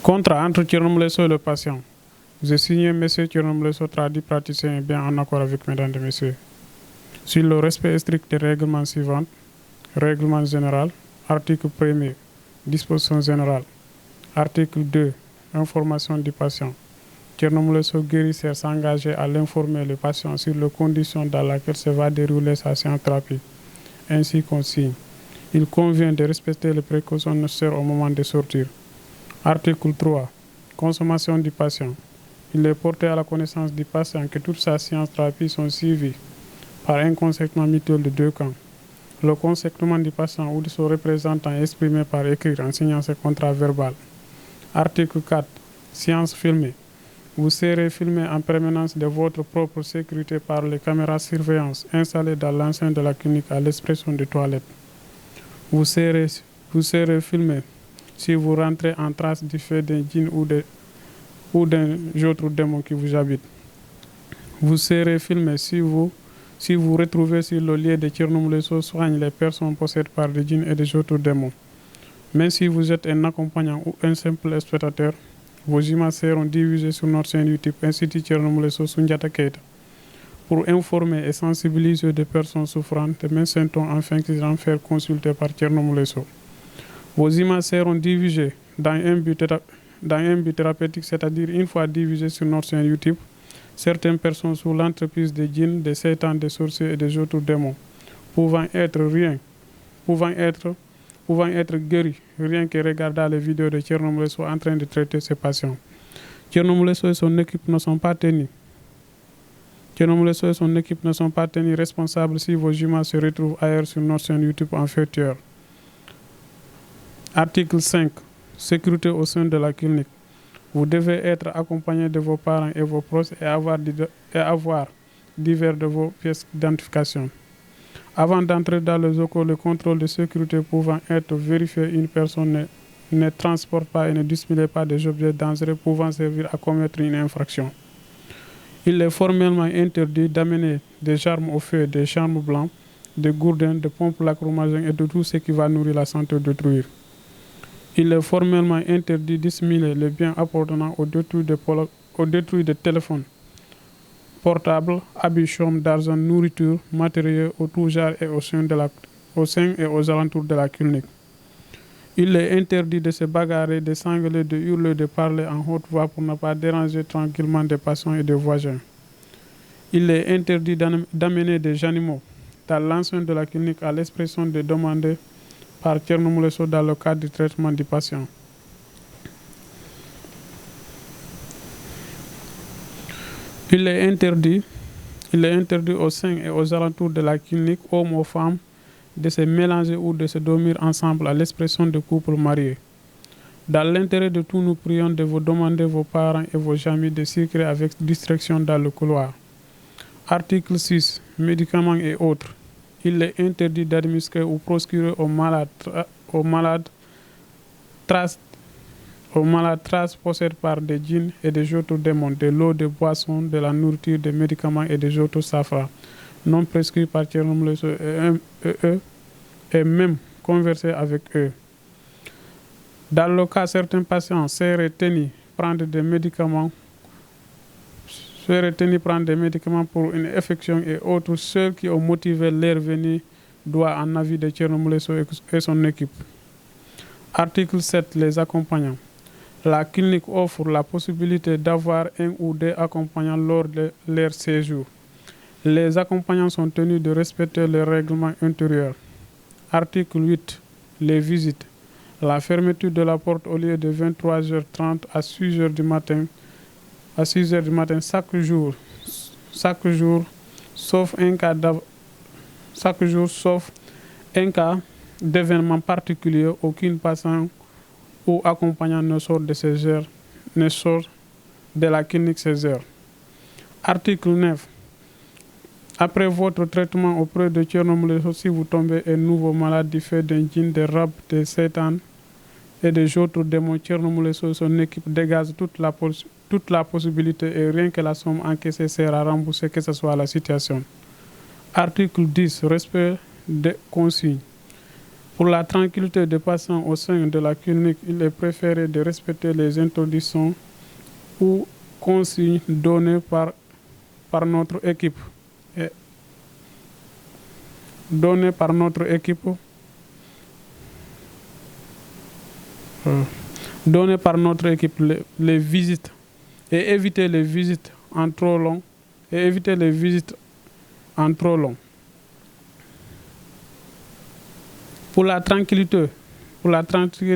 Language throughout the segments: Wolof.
Contrat entre Thierno Moule Sow et le patient. J'ai signé M. Thierno Moule Sow, traduit praticien, bien en accord avec mesdames et messieurs. Sur le respect strict des règlements suivants. Règlement général. Article 1er. Disposition générale. Article 2. Information du patient. Thierno Moule Sow, guérisseur, s'engageait à l'informer le patient sur les conditions dans lesquelles se va dérouler sa séance thérapie, ainsi qu'on signe. Il convient de respecter les précautions nécessaires au moment de sortir. Article 3. Consommation du patient. Il est porté à la connaissance du patient que toutes sa séances thérapie sont suivies par un consentement mutuel de deux camps. Le consentement du patient ou de son représentant est exprimé par écrit en signant ce contrat verbal. Article 4. Séance filmée. Vous serez filmé en permanence de votre propre sécurité par les caméras surveillance installées dans l'enceinte de la clinique à l'expression des toilettes. Vous serez filmé si vous rentrez en trace du fait d'un djinn ou d'un autre démon qui vous habite. Vous serez filmé si vous retrouvez sur le lieu de Thierno Moule Sow soigne les personnes possédées par des djinns et des autres démons. Même si vous êtes un accompagnant ou un simple spectateur, vos images seront diffusées sur notre chaîne YouTube Institut Thierno Moule Sow Soundiata Keita pour informer et sensibiliser des personnes souffrantes de mêmes symptômes afin qu'ils en faire consulter par Thierno Moule Sow. Vos images seront diffusées dans un but thérapeutique, c'est-à-dire une fois diffusées sur notre chaîne YouTube, certaines personnes sous l'entreprise des djinns, des saitans, des sorciers et des autres démons, pouvant être guéris rien que regardant les vidéos de Thierno Moule Sow en train de traiter ses patients. Thierno Moule Sow et son équipe ne sont pas tenus. Responsables si vos images se retrouvent ailleurs sur notre chaîne YouTube en futur. Article 5. Sécurité au sein de la clinique. Vous devez être accompagné de vos parents et vos proches et avoir divers de vos pièces d'identification. Avant d'entrer dans les locaux, le contrôle de sécurité pouvant être vérifié, une personne ne transporte pas et ne dissimule pas des objets dangereux pouvant servir à commettre une infraction. Il est formellement interdit d'amener des armes au feu, des charmes blancs, des gourdins, des pompes lacrymogènes et de tout ce qui va nourrir la santé d'autrui. Il est formellement interdit de dissimuler les biens appartenant au détruit de téléphones portables, habits, chambres, d'argent, nourriture, matériel au tout genre et au sein et aux alentours de la clinique. Il est interdit de se bagarrer, de s'engueuler, de hurler, de parler en haute voix pour ne pas déranger tranquillement des patients et des voisins. Il est interdit d'amener des animaux dans l'enceinte de la clinique à l'expression de demander par Thierno Moule Sow dans le cadre du traitement du patient. Il est interdit au sein et aux alentours de la clinique, hommes ou femmes, de se mélanger ou de se dormir ensemble à l'expression de couples mariés. Dans l'intérêt de tous, nous prions de vous demander vos parents et vos amis de circuler avec discrétion dans le couloir. Article 6. Médicaments et autres. Il est interdit d'administrer ou procurer aux malades traces possédées par des djinns et des autres démons, de l'eau, des boissons, de la nourriture, des médicaments et des autres safras non prescrits par Thierno Moule Sow et même converser avec eux. Dans le cas, certains patients seraient tenus prendre des médicaments pour une infection et autres, ceux qui ont motivé leur venue doivent en avis de Thierno Moule Sow et son équipe. Article 7. Les accompagnants. La clinique offre la possibilité d'avoir un ou deux accompagnants lors de leur séjour. Les accompagnants sont tenus de respecter les règlements intérieurs. Article 8. Les visites. La fermeture de la porte au lieu de 23h30 à 6h du matin chaque jour, sauf un cas d'événement particulier. Aucun patient ou accompagnant ne sort de la clinique ces heures. Article 9. Après votre traitement auprès de Thierno Moule Sow, si vous tombez un nouveau malade du fait d'un djinn, des rab, des saitans et des autres démons, Thierno Moule Sow et son équipe dégagent toute la possibilité et rien que la somme encaissée sert à rembourser que ce soit la situation. Article 10. Respect des consignes. Pour la tranquillité des patients au sein de la clinique, il est préféré de respecter les interdictions ou consignes données par notre équipe. Et données par notre équipe. Donner par notre équipe les visites et éviter les visites en trop long Pour la tranquillité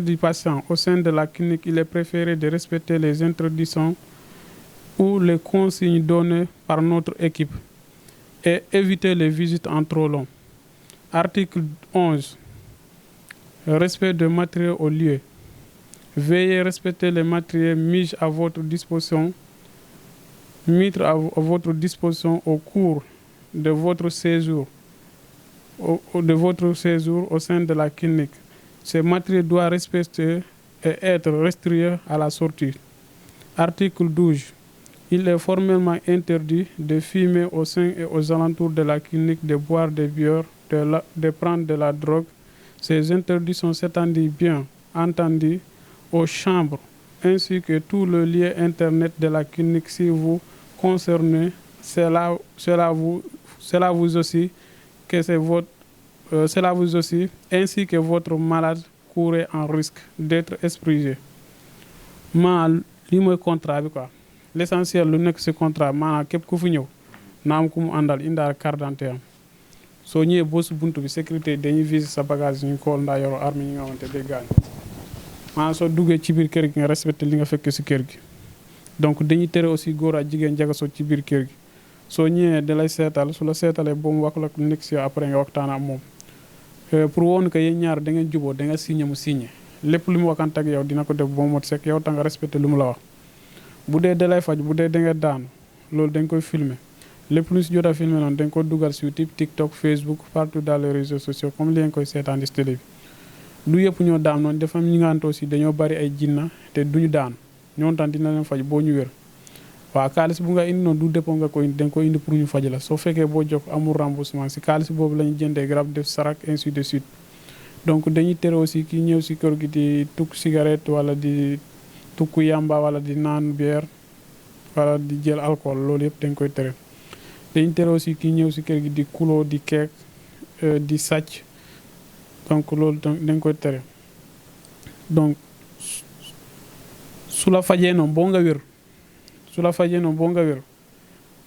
du patient au sein de la clinique, il est préféré de respecter les interdictions ou les consignes données par notre équipe et éviter les visites en trop long. Article 11. Respect des matériaux au lieu. Veillez à respecter les matériels mis à votre disposition au cours de votre séjour au sein de la clinique. Ces matériels doivent respecter et être restreints à la sortie. Article 12. Il est formellement interdit de fumer au sein et aux alentours de la clinique, de boire des bières, de prendre de la drogue. Ces interdictions s'étendent bien entendu aux chambres ainsi que tout le lien internet de la clinique si vous concernez. Cela vous aussi ainsi que votre malade courez en risque d'être expulsé. Lii mooy contrat bi quoi l'essentiel lu nekk ci contrat maanaam képp ku fi ñëw na am ku mu àndal indaal carte d'identité am soo ñëwee boo si buntu bi sécurité dañuy visiter sa bagage ñu xool ndaa yoroo arme yi nga xamante day gaañ maanaam soo duggee ci biir kër gi nga respecté li nga fekk ci kër gi. Donc dañuy tere aussi góor ak jigéen jagasoo ci biir kër gi soo ñëwee da lay seetal su la seetalee ba mu wax la lu nekk ci après nga waxtaan ak moom pour woon que yéen ñaar da ngeen juboo da nga signé mu signé lépp lu mu waxante ak yow dina ko def ba mu mot sek yow ta nga respecté lu mu la wax. Bu dee da lay faj bu dee da nga daanu loolu dañ koy filmer lépp lu si jot a filmer noonu dañ ko dugal si YouTube TikTok Facebook partout dans les réseaux sociaux comme li ngeen koy seetaan ci télé bi. du yëpp ñoo daan noonu dafa am ñi nga xamante aussi dañoo bari ay jinna te duñu daan ñoom tam dina leen faj boo ñu wér. waaw xaalis bu nga indi noonu du dépôt nga ko indi dañ ko indi pour ñu faj la soo fekkee boo jox amul remboursement si xaalis boobu la ñu jëndee garab def sarak ainsi de suite. Donc dañuy tere aussi kii ñëw si kër gi di tukk cigarette wala di tukk yamba wala di naan bière wala di jël alcool loolu yëpp dañ koy tere. dañuy tere aussi kii ñëw si kër gi di kuloo di keek di sàcc donc loolu dañ koy tere. Donc su la fajee noonu boo nga wér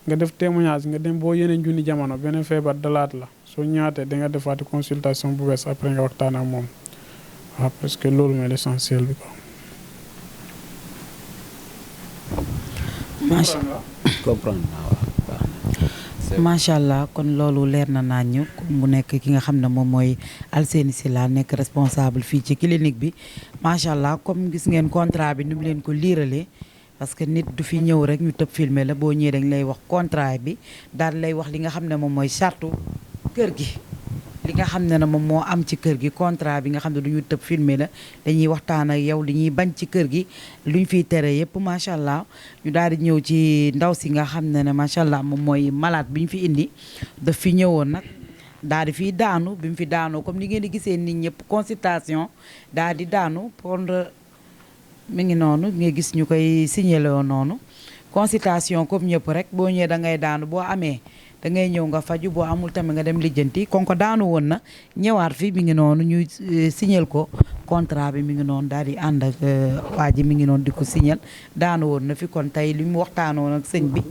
nga def témoignage nga dem boo yeneen junni jamono beneen feebar dalaat la soo ñaatee da nga defaati consultation bu bees après nga waxtaan ak moom waaw parce que loolu mooy l'essentiel bi quoi. macha allah kon loolu leer na nañu mu nekk ki nga xam ne moom mooy Alseyni Sylla nekk responsable fii ci clinique bi macha allah comme gis ngeen contrat bi ni mu leen ko liiralee. Parce que nit du fi ñëw rek ñu tëb filmer la boo ñëwee dañ lay wax contrat bi daal lay wax li nga xam ne moom mooy charte kër gi li nga xam ne moom moo am ci kër gi contrat bi nga xam ne du ñu tëb filmer la dañuy waxtaan ak yow li ñuy bañ ci kër gi lu ñu fiy tere yëpp macha allah ñu daal di ñëw ci ndaw si nga xam ne macha allah moom mooy malade bi ñu fi indi daf fi ñëwoon nag daal di fiy daanu bi mu fi daanoo comme ni ngeen di gisee nit ñëpp consultation daal di daanu pour mi ngi noonu nga gis ñu koy signaloo noonu consultation comme ñëpp rek boo ñëwee da ngay daanu boo amee da ngay ñëw nga faju boo amul tamit nga dem lijjanti kon ko daanu woon na ñëwaat fi mi ngi noonu ñu signal ko contrat bi mi ngi noonu daal di ànd ak waa ji mi ngi noonu di ko signal daanu woon na fi kon tey li mu waxtaanoon ak sëñ bi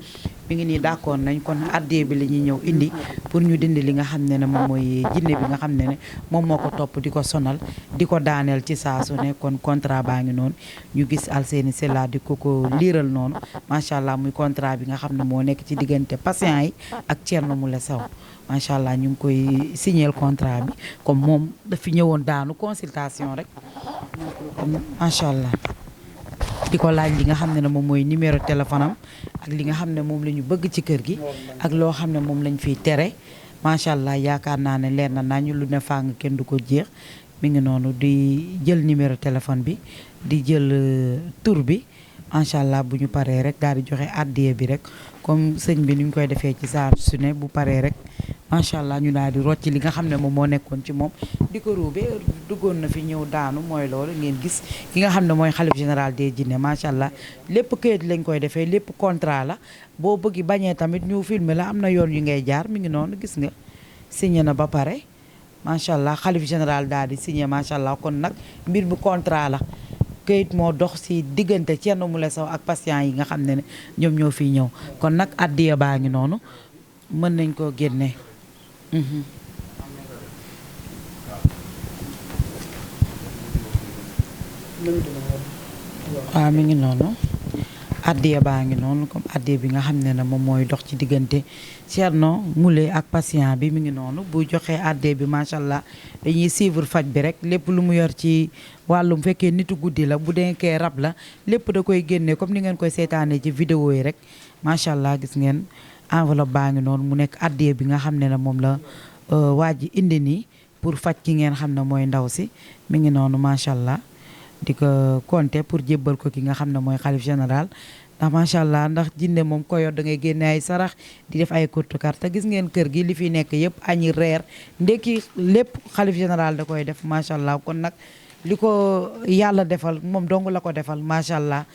mi ngi nii d'accord nañ kon addee bi la ñuy ñëw indi pour ñu dindi li nga xam ne moom mooy jinne bi nga xam ne moom moo ko topp di ko sonal di ko daaneel ci saa su ne kon contrat baa ngi noonu ñu gis Alseyni Sylla di ko liiral noonu macha allah muy contrat bi nga xam ne moo nekk ci diggante patient yi ak Thierno Moule Sow macha allah ñu ngi koy signer contrat bi comme moom dafi ñëwoon daanu consultation rek comme macha allah di ko laaj li nga xam ne moom mooy numéro téléphone am ak li nga xam ne moom la ñu bëgg ci kër gi ak loo xam ne moom lañ fiy tere macha allah yaakaar naa ne leer na nañu lu ne fàng kenn du ko jeex mi ngi noonu di jël numéro téléphone bi di jël tur bi macha allah bu ñu paree rek daal di joxe addiya bi rek comme sëñ bi ni ñu koy defee ci saa su ne bu paree rek macha allah ñu daal di rocc li nga xam ne moom moo nekkoon ci moom di ko ruube duggoon na fi ñëw daanu mooy loolu ngeen gis ki nga xam ne mooy xalif général des jinne macha allah lépp këyit lañ koy defee lépp contrat la boo bëgg bañee tamit ñu filmer la am na yoon yu ngay jaar mi ngi noonu gis nga signé na ba pare macha allah xalif général daal di signé macha allah kon nag mbir bu contrat la këyit moo dox si diggante Thierno Moule Sow ak patient yi nga xam ne ñoom ñoo fiy ñëw kon nag addiya baa ngi noonu mën nañ koo génne. waaw mi ngi noonu addiya baa ngi noonu comme addiya bi nga xam ne ne moom mooy dox ci diggante Thierno Moule ak patient bi mi ngi noonu bu joxee addiya bi macha allah dañuy suivre faj bi rek lépp lu mu yor ci wàllum fekkee nitu guddi la bu denkee rab la lépp da koy génnee comme ni ngeen koy seetaanee ci vidéo yi rek macha allah gis ngeen enveloppe baa ngi noonu mu nekk addiya bi nga xam ne ne moom la waa ji indi nii pour faj ki ngeen xam ne mooy ndaw si mi ngi noonu macha allah. di ko compter pour jébbal ko ki nga xam ne mooy xalif général ndax macha allah ndax jinne moom ko yor da ngay génne ay sarax di def ay courte carte gis ngeen kër gi li fi nekk yëpp añi reer ndekki lépp xalif général da koy def macha allah kon nag li ko yàlla defal moom dong la ko defal macha allah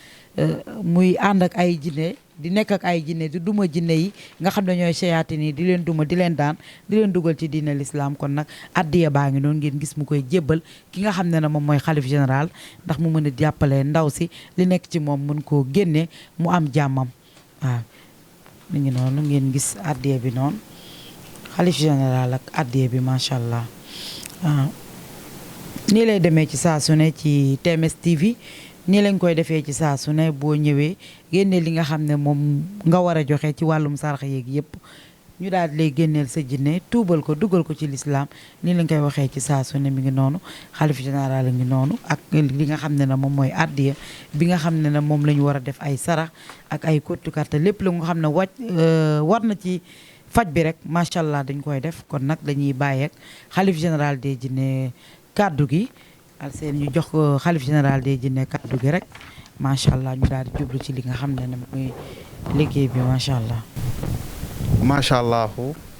muy ànd ak ay jinne di nekk ak ay jinne di duma jinne yi nga xam ne ñooy seyaatin yi di leen duma di leen daan di leen dugal ci diine l'islam kon nag addiya baa ngi noonu ngeen gis mu koy jébbal ki nga xam ne ne moom mooy xalif général ndax mu mën a jàppale ndaw si li nekk ci moom mën koo génne mu am jàmmam waaw mi ngi noonu ngeen gis addiya bi noonu xalif général ak addiya bi macha allah waaw nii lay demee ci saa su ne ci TMS TV nii lañ koy defee ci saa su ne boo ñëwee génne li nga xam ne moom nga war a joxe ci wàllum sarax yeeg yëpp ñu daal di lay génneel sa jinne tuubal ko dugal ko ci lislaam nii lañ koy waxee ci saa su ne mi ngi noonu xalif général la ngi noonu ak li nga xam ne ne moom mooy addiya bi nga xam ne ne moom la ñu war a def ay sarax ak ay kottukarte lépp la nga xam ne war na ci faj bi rek macha allah dañ koy def kon nag dañuy bàyyeek xalif général des jinne kàddu gi Alseen ñu jox ko xalif général des jinne kàddu gi rek macha allah ñu daal di jublu ci li nga xam ne ne muy liggéey bi macha allah. macha allah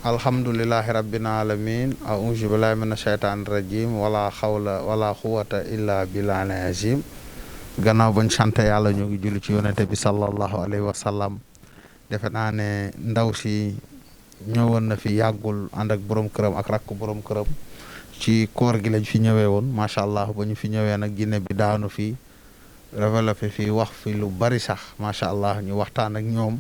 alhamdulilahi rabbil alamin a'uuzu billahi mina shaytaani rajim wala xawla wala quwwata illa billahi azim gannaaw bañ sant yàlla ñu ngi julli ci yonente bi sallallahu alayhi wa sallam defe naa ne ndaw si ñëwoon na fi yàggul ànd ak borom këram ak rakk borom këram. ci koor gi lañ fi ñëwee woon macha allah ba ñu fi ñëwee nag jinne bi daanu fi révélé fi wax fi lu bari sax macha allah ñu waxtaan ak ñoom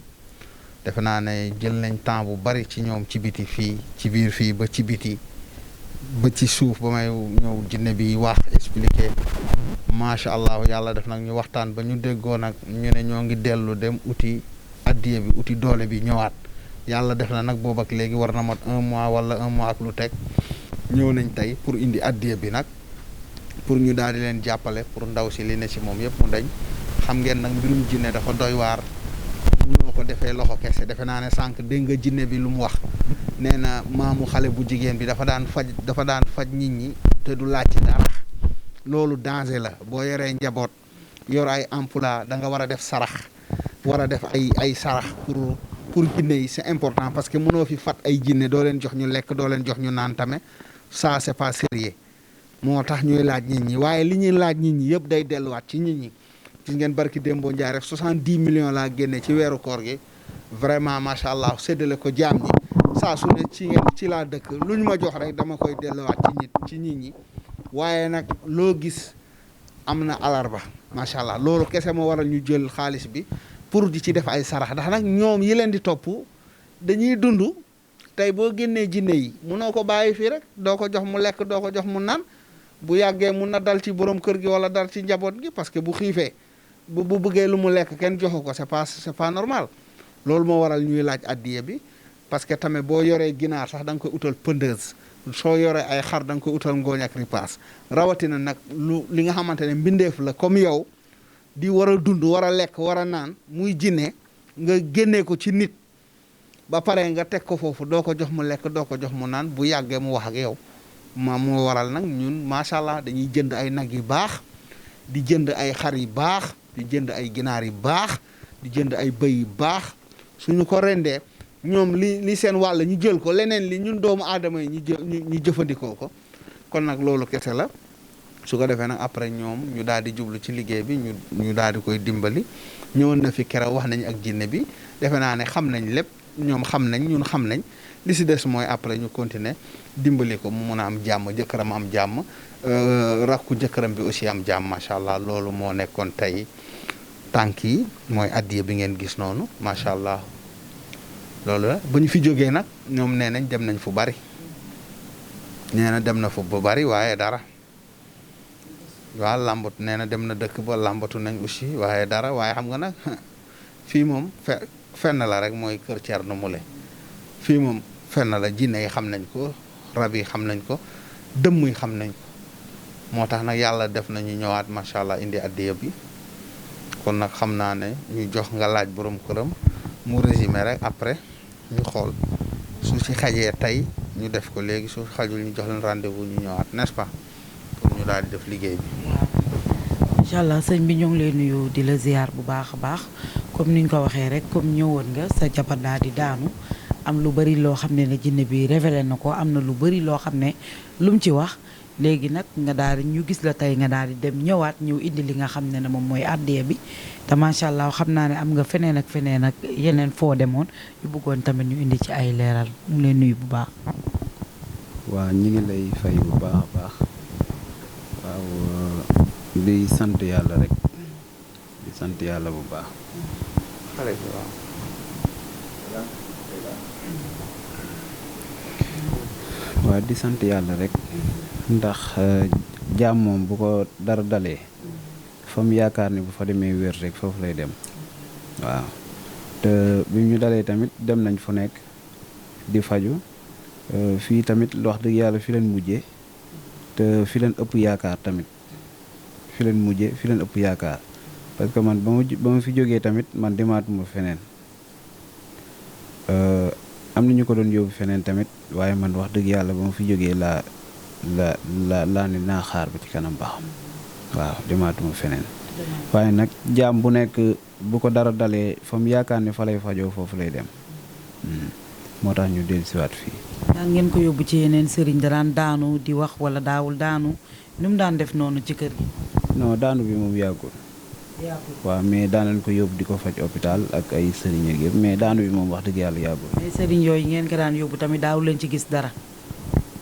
defe naa ne jël nañ temps bu bari ci ñoom ci biti fii ci biir fii ba ci biti ba ci suuf ba may ñëw jinne bi wax expliqué macha allah yàlla def nag ñu waxtaan ba ñu déggoo nag ñu ne ñoo ngi dellu dem uti addiye bi uti doole bi ñëwaat yàlla def na nag boobu ak léegi war na mat 1 mois wala 1 mois ak lu teg. ñëw nañ tey pour indi addiya bi nag pour ñu daal di leen jàppale pour ndaw si li ne si moom yëpp mu dañ xam ngeen nag mbirum jinne dafa doy waar munoo ko defee loxo kese defe naa ne sànq dégg nga jinne bi lu mu wax nee na maamu xale bu jigéen bi dafa daan faj nit ñi te du laajte dara loolu danger la boo yoree njaboot yor ay emploi da nga war a def sarax war a def ay sarax pour jinne yi c'est important parce que mënoo fi fat ay jinne doo leen jox ñu lekk doo leen jox ñu naan tamit ça c'est pas sérieux moo tax ñuy laaj nit ñi waaye li ñuy laaj nit ñi yëpp day delluwaat ci nit ñi gis ngeen barki Dembo Ndiaye rek 70 millions laa génne ci weeru koor gi vraiment macha allah séddale ko jaam ñi saa su ne ci laa dëkk lu ñu ma jox rek dama koy delluwaat ci nit ñi waaye nag loo gis am na alarba macha allah loolu kese moo waral ñu jël xaalis bi pour di ci def ay sarax ndax nag ñoom yi leen di topp dañuy dund tey boo génnee jinne yi munoo ko bàyyi fii rek doo ko jox mu lekk doo ko jox mu naan bu yàggee mun na dal ci borom kër gi wala dal ci njaboot gi parce que bu xiifee bu bëggee lu mu lekk kenn joxu ko c'est pas normal loolu moo waral ñuy laaj addiye bi parce que tamit boo yoree ginaar sax da nga koy utal pëndeuse soo yoree ay xar da nga koy utal ngooñ ak ripaas rawatina nag li nga xamante ne mbindeef la comme yow di war a dund war a lekk war a naan muy jinne nga génnee ko ci nit ba pare nga teg ko foofu doo ko jox mu lekk doo ko jox mu naan bu yàggee mu wax ak yow moo waral nag ñun macha allah dañuy jënd ay nag yu baax di jënd ay xar yu baax di jënd ay ginaar yu baax di jënd ay bëy yu baax suñu ko rendee ñoom li seen wàll ñu jël ko leneen li ñun doomu aadama yi ñu jëfandikoo ko kon nag loolu kese la su ko defee nag après ñoom ñu daal di jublu ci liggéey bi ñu daal di koy dimbali ñëwoon na fi keroog wax nañ ak jinne bi defe naa ne xam nañ lépp ñoom xam nañ ñun xam nañ li si des mooy après ñu continuer dimbali ko mu mun a am jàmm jëkkëram am jàmm rakku jëkkëram bi aussi am jàmm macha allah loolu moo nekkoon tey tànk yi mooy addiya bi ngeen gis noonu macha allah loolu la ba ñu fi jógee nag ñoom nee nañ dem nañ fu bari nee na dem na fu bu bari waaye dara waaw làmbatu nee na dem na dëkk ba làmbatu nañ aussi waaye dara waaye xam nga nag fii moom fenn la rek mooy kër Thierno Moule fii moom fenn la jinne yi xam nañ ko rab yi xam nañ ko dëmm yi xam nañ ko moo tax nag yàlla def nañu ñëwaat macha allah indi addiya bi kon nag xam naa ne ñu jox nga laaj borom këram mu résumé rek après ñu xool su ci xajee tey ñu def ko léegi su xajul ñu jox leen rendez-vous ñu ñëwaat n'est-ce pas pour ñu daal di def liggéey bi. incha allah sëñ bi ñoo ngi lay nuyu di la ziar bu baax a baax comme ni ñu ko waxee rek comme ñëwoon nga sa jabar daal di daanu am lu bari loo xam ne jinne bi révélé na ko am na lu bari loo xam ne lu mu ci wax léegi nag nga daal di ñu gis la tey nga daal di dem ñëwaat ñëw indi li nga xam ne moom mooy addiya bi te macha allah xam naa ne am nga feneen ak yeneen foo demoon yu bëggoon tamit ñu indi ci ay leeral mu ngi lay nuyu bu baax. waaw ñu ngi lay fay bu baax a baax waaw di sant yàlla rek di sant yàlla bu baax. waaw di sant yàlla rek ndax jaam moom bu ko dara dalee fa mu yaakaar ni bu fa demee wér rek foofu lay dem waaw te bi ñu dalee tamit dem nañ fu nekk di faju fii tamit wax dëgg yàlla fi leen mujjee te fi leen ëpp yaakaar tamit fi leen mujjee fi leen ëpp yaakaar parce que man ba ma fi jógee tamit man demaatuma feneen am na ñu ko doon yóbbu feneen tamit waaye man wax dëgg yàlla ba ma fi jógee laa ni naa xaar ba ci kanam baaxam waaw demaatuma feneen waaye nag jaam bu nekk bu ko dara dalee fa mu yaakaar ne fa lay fajoo foofu lay dem moo tax ñu dellusiwaat fii. daan ngeen ko yóbbu ci yeneen sëriñ da daan daanu di wax wala daawul daanu nu mu daan def noonu ci kër gi. non daanu bi moom yàggul. waaw mais daan nañ ko yóbbu di ko faj hôpital ak ay sëriñ ak yëpp mais daanu bi moom wax dëgg yàlla yàggul. mais sëriñ yooyu ngeen ko daan yóbbu tamit daawu leen ci gis dara.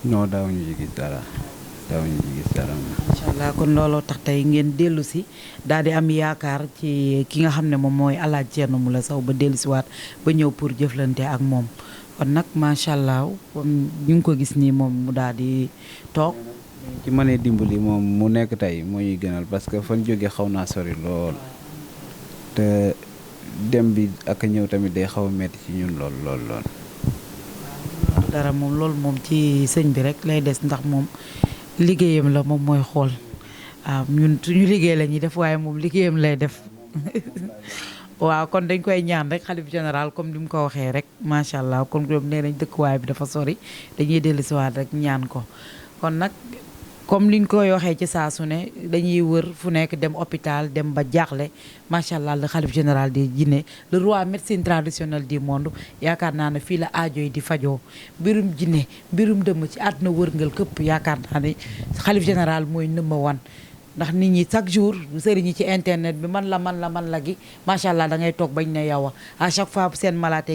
non daawuñu ci gis dara daawuñu ci gis dara. macha allah kon looloo tax tey ngeen dellu si daal di am yaakaar ci ki nga xam ne moom mooy El Hadj Thierno Moule Sow ba dellusiwaat ba ñëw pour jëflante ak moom kon nag macha allah comme ñu ngi ko gis nii moom mu daal di toog. ci mënee dimbali moom mu nekk tey moo ñuy gënal parce que fan jóge xaw naa sori lool te dem bi ak ñëw tamit day xaw a metti ci ñun lool. dara moom loolu moom ci sëñ bi rek lay des ndax moom liggéeyam la moom mooy xool waaw ñun suñu liggéey la ñuy def waaye moom liggéeyam lay def waaw kon dañ koy ñaan rek xalif général comme ni mu ko waxee rek macha allah kon ñoom nee nañ dëkkuwaay bi dafa sori dañuy dellusiwaat rek ñaan ko kon nag comme liñ koy waxee ci saa su ne dañuy wër fu nekk dem hôpital dem ba jaaxle macha allah le xalif général di jinne le roi médecine traditionnelle du monde yaakaar naa ne fii la aajo yi di fajoo mbirum jinne mbirum dëmm ci àdduna wërngal këpp yaakaar naa ne xalif général mooy number one ndax nit ñi chaque jour sëriñ ñi ci internet bi man la gi macha allah da ngay toog bañ ne yow à chaque fois seen malaat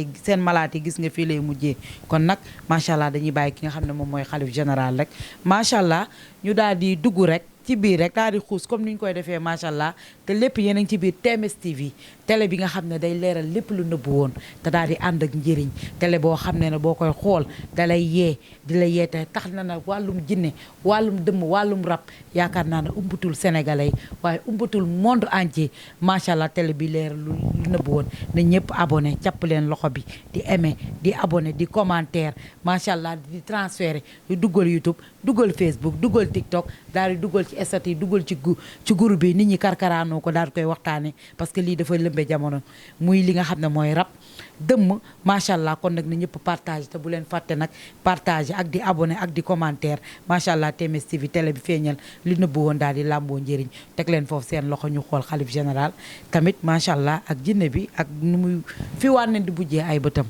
yi gis nga fii lay mujjee kon nag macha allah dañuy bàyyi ki nga xam ne moom mooy xalif général rek macha allah ñu daal di dugg rek ci biir rek daal di xuus comme ni ñu koy defee macha allah te lépp yéen a ngi ci biir TMS TV télé bi nga xam ne day leeral lépp lu nëbbu woon te daal di ànd ak njëriñ télé boo xam ne boo koy xool da lay yee di la yee te tax na nag wàllum jinne wàllum dëmm wàllum rab yaakaar naa ne umbatul sénégalais yi waaye umbatul monde entier macha allah télé bi leeral lu nëbbu woon na ñëpp abonné jàpp leen loxo bi di aimé di abonné di commentaire macha allah di transféré di duggal YouTube duggal Facebook duggal TikTok daal di duggal ci statut yi duggal ci groupe bi nit ñi karkaraanoo ko daal di koy waxtaane parce que lii dafa lëmbee jamono muy li nga xam ne mooy rab dëmm macha allah kon nag na ñëpp partage te bu leen fàtte nag partage ak di abonné ak di commentaire macha allah TMS TV télé bi feeñal li nëbbu woon daal di làmboo njëriñ teg leen foofu seen loxo ñu xool xalif général tamit macha allah ak jinne bi ak nu muy fi wànneen di bujjee ay bëtam